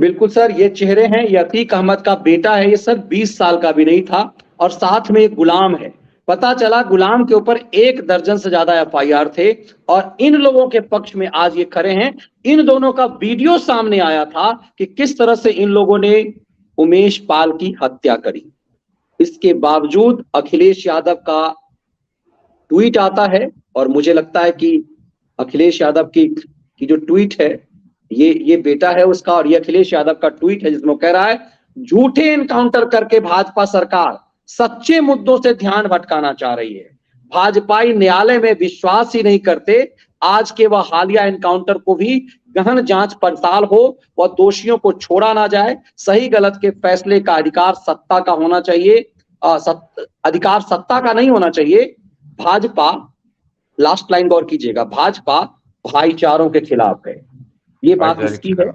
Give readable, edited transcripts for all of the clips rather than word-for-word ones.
बिल्कुल सर, ये चेहरे हैं, ये अतीक अहमद का बेटा है, ये सर 20 साल का भी नहीं था और साथ में एक गुलाम है। पता चला गुलाम के ऊपर 1 दर्जन से ज्यादा एफआईआर थे और इन लोगों के पक्ष में आज ये खड़े हैं। इन दोनों का वीडियो सामने आया था कि किस तरह से इन लोगों ने उमेश पाल की हत्या करी। इसके बावजूद अखिलेश यादव का ट्वीट आता है और मुझे लगता है कि अखिलेश यादव की जो ट्वीट है, ये बेटा है उसका और ये अखिलेश यादव का ट्वीट है जिसमें कह रहा है, झूठे एनकाउंटर करके भाजपा सरकार सच्चे मुद्दों से ध्यान भटकाना चाह रही है। भाजपाई न्यायालय में विश्वास ही नहीं करते। आज के वह हालिया एनकाउंटर को भी गहन जांच पड़ताल हो, वह दोषियों को छोड़ा ना जाए। सही गलत के फैसले का अधिकार सत्ता का होना चाहिए, अधिकार सत्ता का नहीं होना चाहिए। भाजपा, लास्ट लाइन गौर कीजिएगा, भाजपा भाईचारों के खिलाफ है, ये बात इसकी है।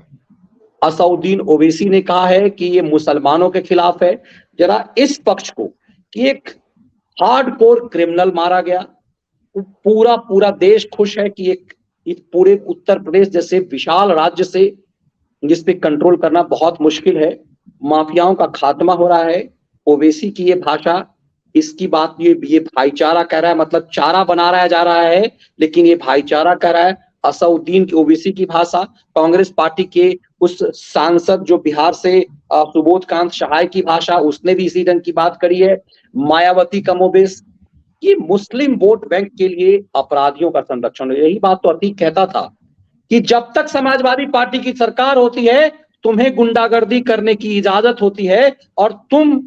असउद्दीन ओवैसी ने कहा है कि ये मुसलमानों के खिलाफ है। जरा इस पक्ष को कि एक हार्डकोर क्रिमिनल मारा गया, पूरा देश खुश है कि एक इस पूरे उत्तर प्रदेश जैसे विशाल राज्य से जिस पे कंट्रोल करना बहुत मुश्किल है, माफियाओं का खात्मा हो रहा है। ओवैसी की ये भाषा, इसकी बात, ये भाईचारा कह रहा है, मतलब चारा बना रहा जा रहा है, लेकिन ये भाईचारा कह रहा है। असउद्दीन की ओवैसी की भाषा, कांग्रेस पार्टी के उस सांसद जो बिहार से सुबोध कांत सहाय की भाषा, उसने भी इसी ढंग की बात करी है। मायावती कमोबेश, ये मुस्लिम वोट बैंक के लिए अपराधियों का संरक्षण। यही बात तो अतीक कहता था कि जब तक समाजवादी पार्टी की सरकार होती है तुम्हें गुंडागर्दी करने की इजाजत होती है और तुम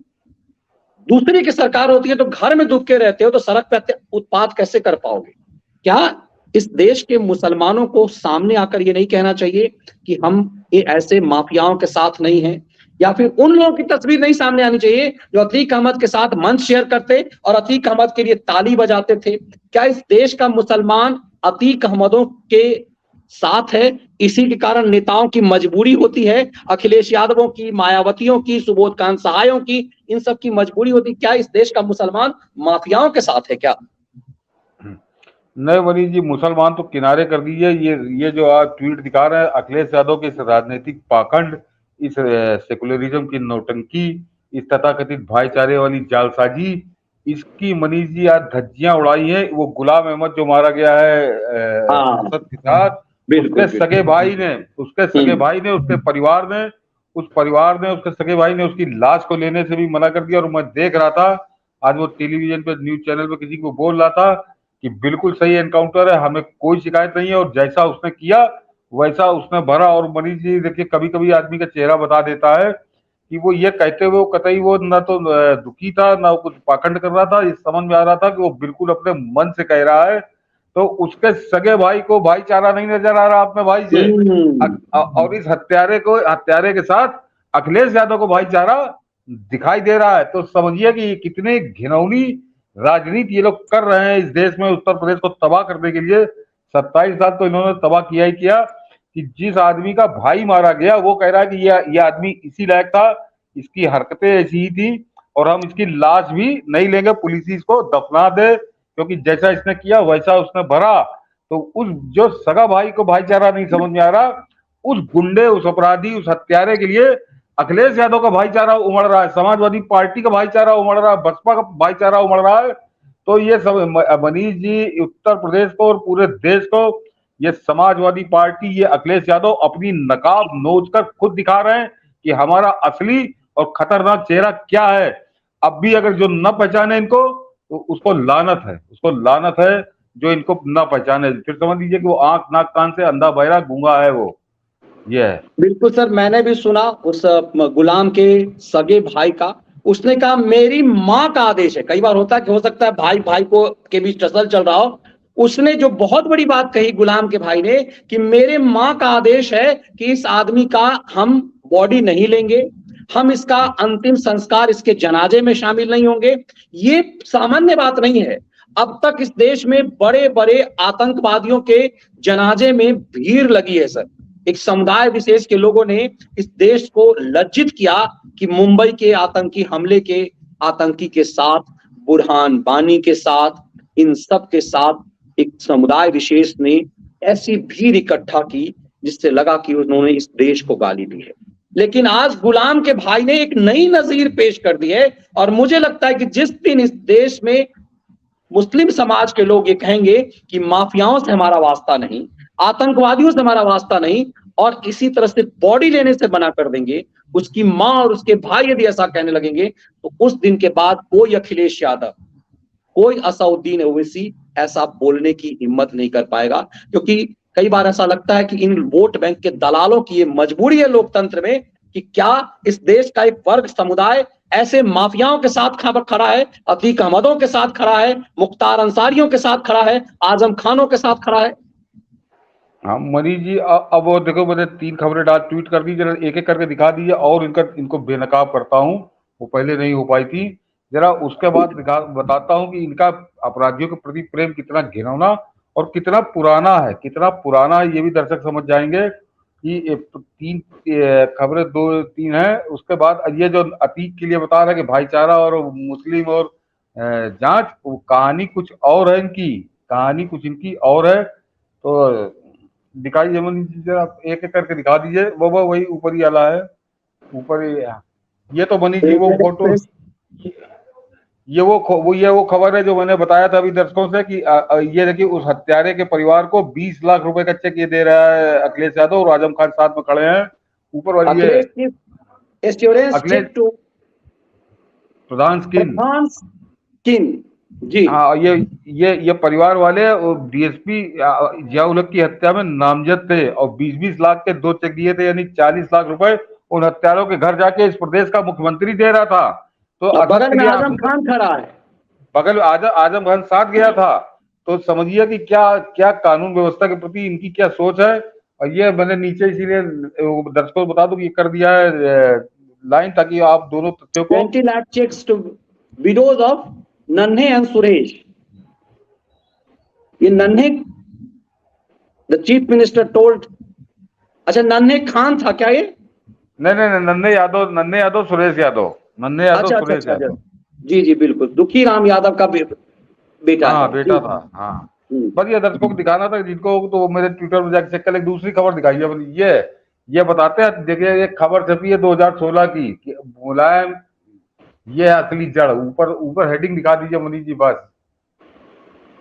दूसरी की सरकार होती है तो घर में दुबके रहते हो, तो सड़क पे उत्पात कैसे कर पाओगे? क्या इस देश के मुसलमानों को सामने आकर ये नहीं कहना चाहिए कि हम ये ऐसे माफियाओं के साथ नहीं हैं? या फिर उन लोगों की तस्वीर नहीं सामने आनी चाहिए जो अतीक अहमद के साथ मंच शेयर करते और अतीक अहमद के लिए ताली बजाते थे? क्या इस देश का मुसलमान अतीक अहमदों के साथ है? इसी के कारण नेताओं की मजबूरी होती है, अखिलेश यादवों की, मायावतियों की, सुबोध कांत सहायों की, इन सब की मजबूरी होती। क्या इस देश का मुसलमान माफियाओं के साथ है क्या? नहीं मनीष जी, मुसलमान तो किनारे कर दीजिए। ये जो आज ट्वीट दिखा रहे हैं अखिलेश यादव के, इस राजनीतिक पाखंड, इस सेकुलरिज्म की नौटंकी, इस तथाकथित भाईचारे वाली जालसाजी, इसकी मनीष जी आज धज्जियां उड़ाई है। वो गुलाम अहमद जो मारा गया है संसद के साथ, उसके सगे भाई ने, उसके परिवार ने, उसके सगे भाई ने उसकी लाश को लेने से भी मना कर दिया। और मैं देख रहा था आज वो टेलीविजन पे, न्यूज चैनल पे किसी को बोल रहा था कि बिल्कुल सही एनकाउंटर है, हमें कोई शिकायत नहीं है, और जैसा उसने किया वैसा उसने भरा। और मनीष जी देखिए, कभी कभी आदमी का चेहरा बता देता है कि वो ये कहते हुए कतई वो ना तो दुखी था, ना कुछ पाखंड कर रहा था। इस समझ में आ रहा था कि वो बिल्कुल अपने मन से कह रहा है। तो उसके सगे भाई को भाईचारा नहीं नजर आ रहा अपने भाई से, और इस हत्यारे के साथ अखिलेश यादव को भाईचारा दिखाई दे रहा है। तो समझिए कि कितने घिनौनी राजनीति ये लोग कर रहे हैं इस देश में, उत्तर प्रदेश को तबाह करने के लिए। 27 साल तो इन्होंने तबाह किया ही किया कि जिस आदमी का भाई मारा गया वो कह रहा है कि ये आदमी इसी लायक था, इसकी हरकतें ऐसी ही थी और हम इसकी लाश भी नहीं लेंगे, पुलिस इसको दफना दे, क्योंकि जैसा इसने किया वैसा उसने भरा। तो उस जो सगा भाई को भाईचारा नहीं समझ में आ रहा, उस गुंडे, उस अपराधी, उस हत्यारे के लिए अखिलेश यादव का भाईचारा उमड़ रहा है, समाजवादी पार्टी का भाईचारा उमड़ रहा है, बसपा का भाईचारा उमड़ रहा है। तो ये सब मनीष जी, उत्तर प्रदेश को और पूरे देश को ये समाजवादी पार्टी, ये अखिलेश यादव अपनी नकाब नोच कर खुद दिखा रहे हैं कि हमारा असली और खतरनाक चेहरा क्या है। अब भी अगर जो न पहचाने इनको, तो उसको लानत है जो इनको न पहचाने। फिर समझ लीजिए कि वो आंख नाक कान से अंधा बहरा गूंगा है वो। ये है। बिल्कुल सर, मैंने भी सुना उस गुलाम के सगे भाई का, उसने कहा मेरी माँ का आदेश है। कई बार होता है कि हो सकता है भाई भाई को के बीच टसल चल रहा हो। उसने जो बहुत बड़ी बात कही गुलाम के भाई ने कि मेरे माँ का आदेश है कि इस आदमी का हम बॉडी नहीं लेंगे, हम इसका अंतिम संस्कार इसके जनाजे में शामिल नहीं होंगे। ये सामान्य बात नहीं है। अब तक इस देश में बड़े बड़े आतंकवादियों के जनाजे में भीड़ लगी है सर। एक समुदाय विशेष के लोगों ने इस देश को लज्जित किया कि मुंबई के आतंकी हमले के आतंकी के साथ, बुरहान वानी के साथ, इन सब के साथ एक समुदाय विशेष ने ऐसी भीड़ इकट्ठा की जिससे लगा कि उन्होंने इस देश को गाली दी है। लेकिन आज गुलाम के भाई ने एक नई नजीर पेश कर दी है। और मुझे लगता है कि जिस दिन इस देश में मुस्लिम समाज के लोग ये कहेंगे कि माफियाओं से हमारा वास्ता नहीं, आतंकवादियों से हमारा वास्ता नहीं, और इसी तरह से बॉडी लेने से मना कर देंगे, उसकी मां और उसके भाई यदि ऐसा कहने लगेंगे, तो उस दिन के बाद कोई अखिलेश यादव, कोई असउद्दीन ओवैसी ऐसा बोलने की हिम्मत नहीं कर पाएगा। क्योंकि कई बार ऐसा लगता है कि इन वोट बैंक के दलालों की ये मजबूरी है लोकतंत्र में कि क्या इस देश का एक वर्ग समुदाय ऐसे माफियाओं के साथ खड़ा है, अतीक अहमदों के साथ खड़ा है, मुख्तार अंसारियों के साथ खड़ा है, आजम खानों के साथ खड़ा है। हाँ मनीष जी, अब वो देखो, मैंने 3 खबरें डाल ट्वीट कर दी, जरा एक एक करके दिखा दीजिए, और इनको बेनकाब करता हूँ, वो पहले नहीं हो पाई थी। जरा उसके बाद बताता हूँ कि इनका अपराधियों के प्रति प्रेम कितना घिनौना और कितना पुराना है, कितना पुराना है, ये भी दर्शक समझ जाएंगे कि 3 खबरें 2-3 है। उसके बाद ये जो अतीक के लिए बता रहा है कि भाईचारा और मुस्लिम और जांच, वो कहानी कुछ और है, इनकी कहानी कुछ इनकी और है। तो दिखाइए मनीष जी, जरा आप एक एक करके दिखा दीजिए। वो वही ऊपर ही वाला है, ऊपर ही। ये तो मनीष जी वो फोटो, ये वो खबर है जो मैंने बताया था अभी दर्शकों से कि ये देखिए, उस हत्यारे के परिवार को 20 लाख रुपए का चेक ये दे रहा है अखिलेश यादव, और आजम खान साथ में खड़े हैं। ऊपर वाली ये अखिलेश प्रधान स्किन जी हाँ, ये परिवार वाले डीएसपी जियाउल हक की हत्या में नामजद थे, और 20-20 लाख के 2 चेक दिए थे, यानी 40 लाख रुपए उन हत्यारों के घर जाके इस प्रदेश का मुख्यमंत्री दे रहा था। तो बगल में आजम खान खड़ा है, बगल में आजम खान साथ गया था। तो समझिए कि क्या क्या कानून व्यवस्था के प्रति इनकी क्या सोच है। और ये मैंने नीचे इसीलिए दर्शकों को बता दूं कि ये कर दिया है लाइन, ताकि आप दोनों तथ्यों को 20 lakh cheques to widows of Nanhe and Suresh. ये Nanhe, the chief minister told, अच्छा नन्हे खान था क्या ये? नहीं, नन्हे यादव सुरेश यादव, नन्हे यादव सुरेश यादव। जी जी बिल्कुल, दुखी राम यादव का बेटा। हाँ बेटा था, हाँ। बस ये दर्शकों को दिखाना था जिनको, तो मेरे ट्विटर पर जाकर चेक कर। एक दूसरी खबर दिखाइए, ये बताते हैं, देखिए ये खबर छपी है 2016 की कि मुलायम, ये है असली जड़। ऊपर हेडिंग दिखा दीजिए मनीष जी, बस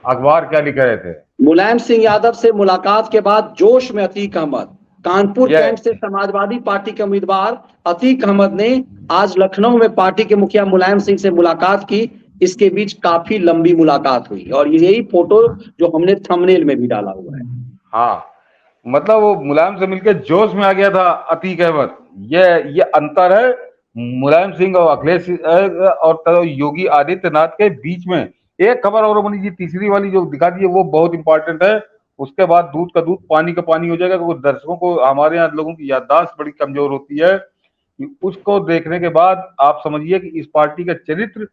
अखबार क्या लिख रहे थे। मुलायम सिंह यादव से मुलाकात के बाद जोश में अतीक अहमद। कानपुर कैंट से समाजवादी पार्टी के उम्मीदवार अतीक अहमद ने आज लखनऊ में पार्टी के मुखिया मुलायम सिंह से मुलाकात की। इसके बीच काफी लंबी मुलाकात हुई, और यही फोटो जो हमने थंबनेल में भी डाला हुआ है। हाँ, मतलब वो मुलायम से मिलकर जोश में आ गया था अतीक अहमद। ये अंतर है मुलायम सिंह और अखिलेश और योगी आदित्यनाथ के बीच में। एक खबर और मनीष जी, तीसरी वाली जो दिखा दी है वो बहुत इंपॉर्टेंट है। उसके बाद दूध का दूध पानी का पानी हो जाएगा, क्योंकि दर्शकों को, हमारे यहाँ लोगों की याददाश्त बड़ी कमजोर होती है। उसको देखने के बाद आप समझिए कि इस पार्टी का चरित्र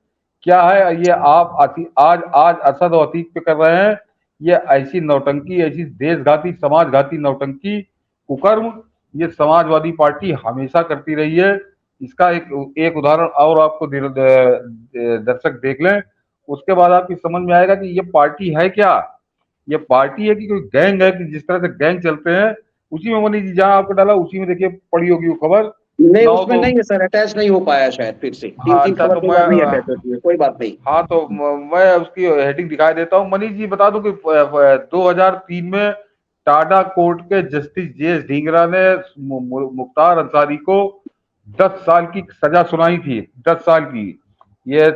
क्या है। ये आप आज असद और अतीक पे कर रहे हैं। ये ऐसी नौटंकी, ऐसी देशघाती समाजघाती नौटंकी कुकर्म ये समाजवादी पार्टी हमेशा करती रही है। इसका एक उदाहरण और आपको दर्शक देख लें, उसके बाद आपकी समझ में आएगा कि ये पार्टी है क्या। ये पार्टी है कि कोई गैंग है, कि जिस तरह से गैंग चलते हैं उसी में मनीष जी जहां आपको डाला उसी में देखिए पड़ी होगी वो खबर। नहीं उसमें नहीं है सर, अटैच नहीं हो पाया शायद, फिर से तीन खबर तो नहीं अटैच होती है, कोई बात नहीं। हाँ, तो मैं उसकी हेडिंग दिखाई देता हूँ मनीष जी। बता दूं कि 2003 में टाडा कोर्ट के जस्टिस JS ढींगरा ने मुख्तार अंसारी को 10 साल की सजा सुनाई थी। 10 साल की, ये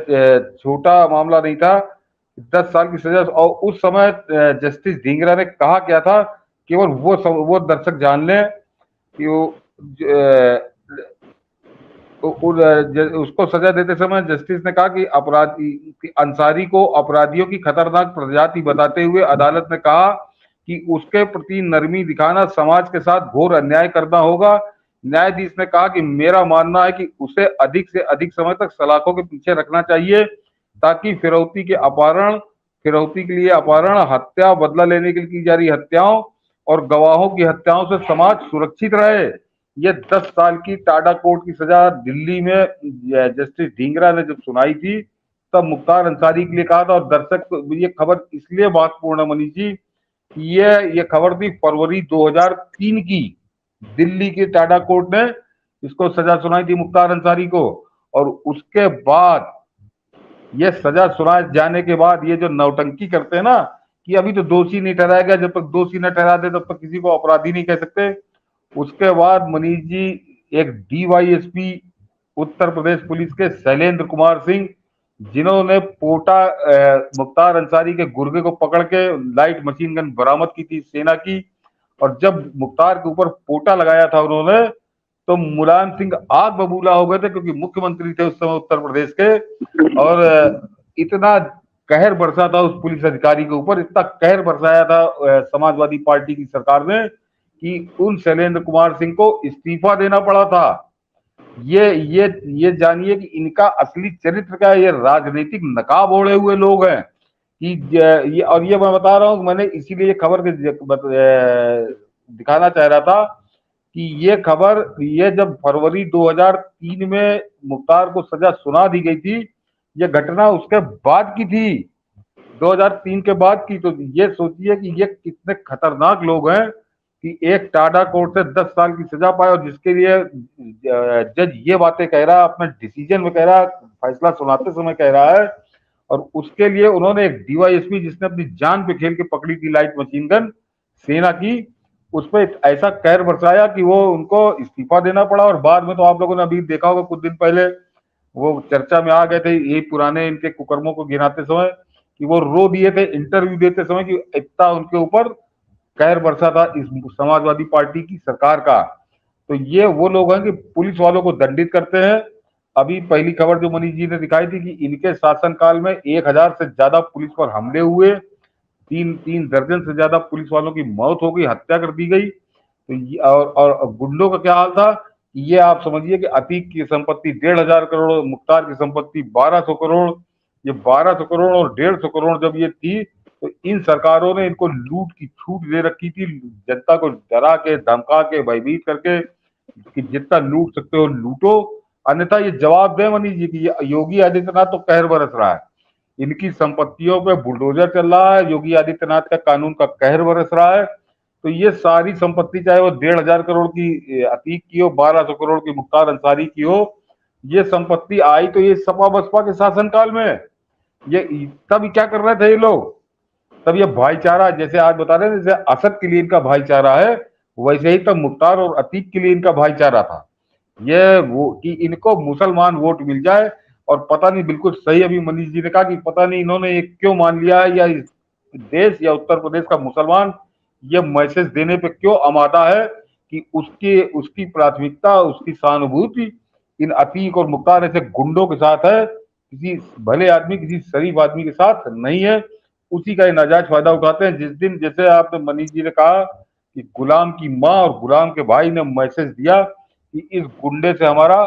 छोटा मामला नहीं था। 10 साल की सजा। और उस समय जस्टिस ढींगरा ने कहा क्या था, केवल वो दर्शक जान लें कि उसको सजा देते समय जस्टिस ने कहा कि अंसारी को अपराधियों की खतरनाक प्रजाति बताते हुए अदालत ने कहा कि उसके प्रति नरमी दिखाना समाज के साथ घोर अन्याय करना होगा। न्यायाधीश ने कहा कि मेरा मानना है कि उसे अधिक से अधिक समय तक सलाखों के पीछे रखना चाहिए, ताकि फिरौती के लिए अपहरण, हत्या, बदला लेने के लिए की जा रही हत्याओं और गवाहों की हत्याओं से समाज सुरक्षित रहे। ये 10 साल की टाडा कोर्ट की सजा दिल्ली में जस्टिस ढींगरा ने जब सुनाई थी, तब मुख्तार अंसारी के लिए कहा था। और दर्शक, ये खबर इसलिए महत्वपूर्ण है मनीष जी, ये खबर थी फरवरी 2003 की। दिल्ली की टाडा कोर्ट ने इसको सजा सुनाई थी मुख्तार अंसारी को, और उसके बाद ये सजा सुनाए जाने के बाद ये जो नौटंकी करते हैं ना कि अभी तो दोषी नहीं ठहराया गया, जब तक दोषी न ठहरा दे तब तक किसी को अपराधी नहीं कह सकते। उसके बाद मनीष जी एक डीवाईएसपी उत्तर प्रदेश पुलिस के शैलेंद्र कुमार सिंह, जिन्होंने पोटा मुख्तार अंसारी के गुर्गे को पकड़ के लाइट मशीन गन बरामद की थी सेना की, और जब मुख्तार के ऊपर पोटा लगाया था उन्होंने, तो मुलायम सिंह आग बबूला हो गए थे, क्योंकि मुख्यमंत्री थे उस समय उत्तर प्रदेश के, और इतना कहर बरसा था उस पुलिस अधिकारी के ऊपर, इतना कहर बरसाया था समाजवादी पार्टी की सरकार ने कि उन शैलेंद्र कुमार सिंह को इस्तीफा देना पड़ा था। ये जानिए कि इनका असली चरित्र क्या है। ये राजनीतिक नकाब ओढ़े हुए लोग हैं कि ये मैं बता रहा हूँ, मैंने इसीलिए ये खबर दिखाना चाह रहा था कि ये खबर, ये जब फरवरी 2003 में मुख्तार को सजा सुना दी गई थी, ये घटना उसके बाद की थी, 2003 के बाद की। तो ये सोचिए कि ये कितने खतरनाक लोग हैं कि एक टाडा कोर्ट से 10 साल की सजा पाए, और जिसके लिए जज ये बातें कह रहा है, अपने डिसीजन में कह रहा है, फैसला सुनाते समय कह रहा है, और उसके लिए उन्होंने एक डीवाईएसपी जिसने अपनी जान पे खेल के पकड़ी थी लाइट मशीन गन सेना की, उस पर ऐसा कहर बरसाया कि वो उनको इस्तीफा देना पड़ा। और बाद में तो आप लोगों ने अभी देखा होगा, कुछ दिन पहले वो चर्चा में आ गए थे ये पुराने इनके कुकर्मों को गिनाते समय, कि वो रो दिए थे इंटरव्यू देते समय कि इतना उनके ऊपर कहर बरसा था इस समाजवादी पार्टी की सरकार का। तो ये वो लोग हैं कि पुलिस वालों को दंडित करते हैं। अभी पहली खबर जो मनीष जी ने दिखाई थी कि इनके शासनकाल में 1000 से ज्यादा पुलिस पर हमले हुए, 3 दर्जन से ज्यादा पुलिस वालों की मौत हो गई, हत्या कर दी गई। तो और गुंडों का क्या हाल था, ये आप समझिए कि अतीक की संपत्ति 1500 करोड़, मुख्तार की संपत्ति 1200 करोड़। ये 1200 करोड़ और 150 करोड़ जब ये थी, तो इन सरकारों ने इनको लूट की छूट दे रखी थी, जनता को डरा के, धमका के, भयभीत करके कि जितना लूट सकते हो लूटो, अन्यथा ये जवाब दे मनीष जी की योगी आदित्यनाथ तो कहर बरस रहा है, इनकी संपत्तियों पे बुलडोजर चल रहा है, योगी आदित्यनाथ का कानून का कहर बरस रहा है। तो ये सारी संपत्ति, चाहे वो 1500 करोड़ की अतीक की हो, 1200 करोड़ की मुख्तार अंसारी की हो, ये संपत्ति आई तो ये सपा बसपा के शासनकाल में। ये तब क्या कर रहे थे ये लोग, तब ये भाईचारा, जैसे आज बता रहे हैं जैसे असद के लिए इनका भाईचारा है, वैसे ही तब मुख्तार और अतीक के लिए इनका भाईचारा था। ये वो कि इनको मुसलमान वोट मिल जाए, और पता नहीं, बिल्कुल सही अभी मनीष जी ने कहा कि पता नहीं इन्होंने ये क्यों मान लिया है, या इस देश या उत्तर प्रदेश का मुसलमान ये मैसेज देने पे क्यों आमादा है कि उसकी प्राथमिकता, उसकी सहानुभूति इन अतीक और मुख्तार ऐसे गुंडों के साथ है, किसी भले आदमी, किसी शरीफ आदमी के साथ नहीं है। उसी का ये नाजायज फायदा उठाते हैं। जिस दिन, जैसे आपने मनीष जी ने कहा कि गुलाम की माँ और गुलाम के भाई ने मैसेज दिया कि इस गुंडे से हमारा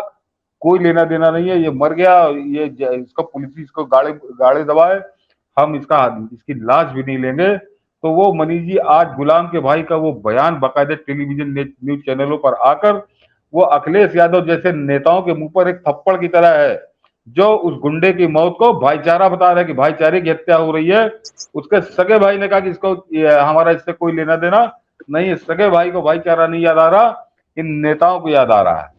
कोई लेना देना नहीं है, ये मर गया, ये इसका पुलिस इसको गाड़े गाड़े दबाए, हम इसकी लाश भी नहीं लेंगे। तो वो मनीष जी आज गुलाम के भाई का वो बयान बाकायदे टेलीविजन न्यूज चैनलों पर आकर वो अखिलेश यादव जैसे नेताओं के मुंह पर एक थप्पड़ की तरह है, जो उस गुंडे की मौत को भाईचारा बता रहा है कि भाईचारे की हत्या हो रही है। उसके सगे भाई ने कहा कि इसको हमारा इससे कोई लेना देना नहीं है। सगे भाई को भाईचारा नहीं याद आ रहा, इन नेताओं को याद आ रहा है।